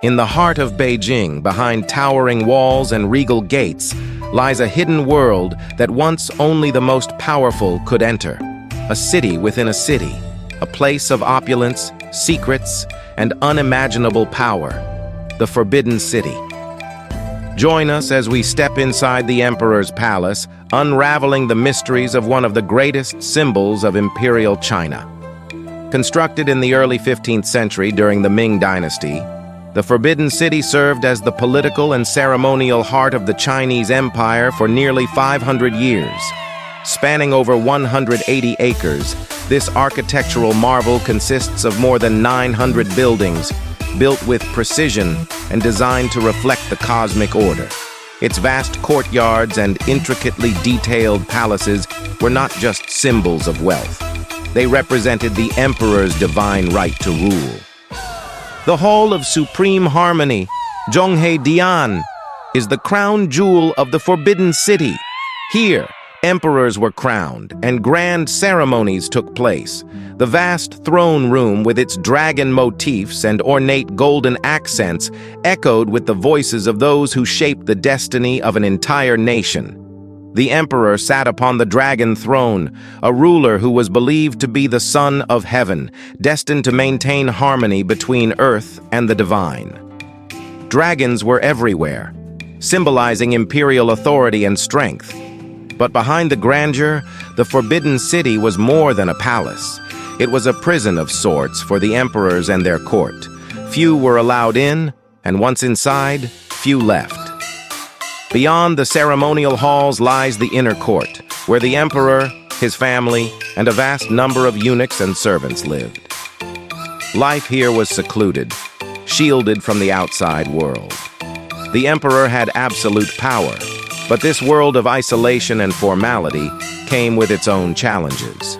In the heart of Beijing, behind towering walls and regal gates, lies a hidden world that once only the most powerful could enter. A city within a city, a place of opulence, secrets, and unimaginable power. The Forbidden City. Join us as we step inside the Emperor's palace, unraveling the mysteries of one of the greatest symbols of imperial China. Constructed in the early 15th century during the Ming dynasty, the Forbidden City served as the political and ceremonial heart of the Chinese Empire for nearly 500 years. Spanning over 180 acres, this architectural marvel consists of more than 900 buildings, built with precision and designed to reflect the cosmic order. Its vast courtyards and intricately detailed palaces were not just symbols of wealth. They represented the emperor's divine right to rule. The Hall of Supreme Harmony, Zhonghedian, is the crown jewel of the Forbidden City. Here, emperors were crowned and grand ceremonies took place. The vast throne room with its dragon motifs and ornate golden accents echoed with the voices of those who shaped the destiny of an entire nation. The emperor sat upon the dragon throne, a ruler who was believed to be the son of heaven, destined to maintain harmony between earth and the divine. Dragons were everywhere, symbolizing imperial authority and strength. But behind the grandeur, the Forbidden City was more than a palace. It was a prison of sorts for the emperors and their court. Few were allowed in, and once inside, few left. Beyond the ceremonial halls lies the inner court, where the emperor, his family, and a vast number of eunuchs and servants lived. Life here was secluded, shielded from the outside world. The emperor had absolute power, but this world of isolation and formality came with its own challenges.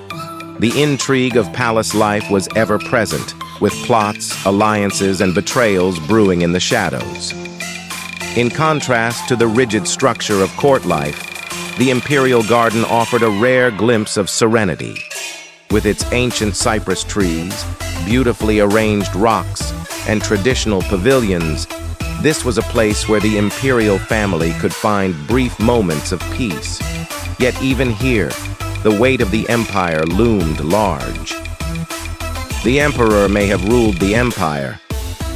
The intrigue of palace life was ever present, with plots, alliances, and betrayals brewing in the shadows. In contrast to the rigid structure of court life, the imperial garden offered a rare glimpse of serenity. With its ancient cypress trees, beautifully arranged rocks, and traditional pavilions, this was a place where the imperial family could find brief moments of peace. Yet even here, the weight of the empire loomed large. The emperor may have ruled the empire,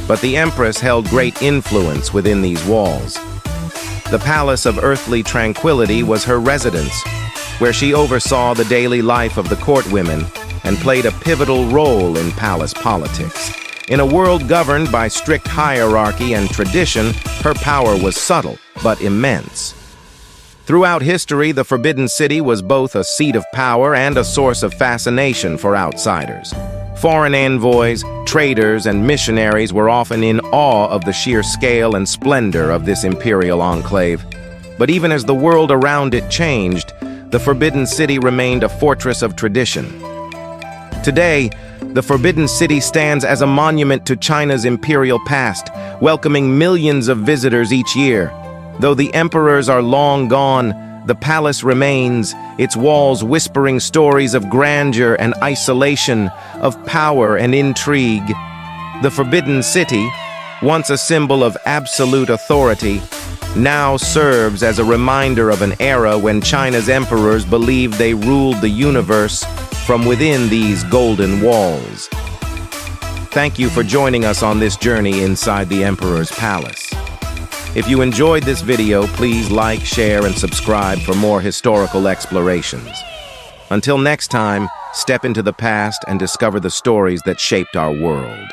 but the empress held great influence within these walls. The Palace of Earthly Tranquility was her residence, where she oversaw the daily life of the court women and played a pivotal role in palace politics. In a world governed by strict hierarchy and tradition, her power was subtle but immense. Throughout history, the Forbidden City was both a seat of power and a source of fascination for outsiders. Foreign envoys, traders, and missionaries were often in awe of the sheer scale and splendor of this imperial enclave. But even as the world around it changed, the Forbidden City remained a fortress of tradition. Today, the Forbidden City stands as a monument to China's imperial past, welcoming millions of visitors each year. Though the emperors are long gone, the palace remains, its walls whispering stories of grandeur and isolation, of power and intrigue. The Forbidden City, once a symbol of absolute authority, now serves as a reminder of an era when China's emperors believed they ruled the universe from within these golden walls. Thank you for joining us on this journey inside the Emperor's Palace. If you enjoyed this video, please like, share, and subscribe for more historical explorations. Until next time, step into the past and discover the stories that shaped our world.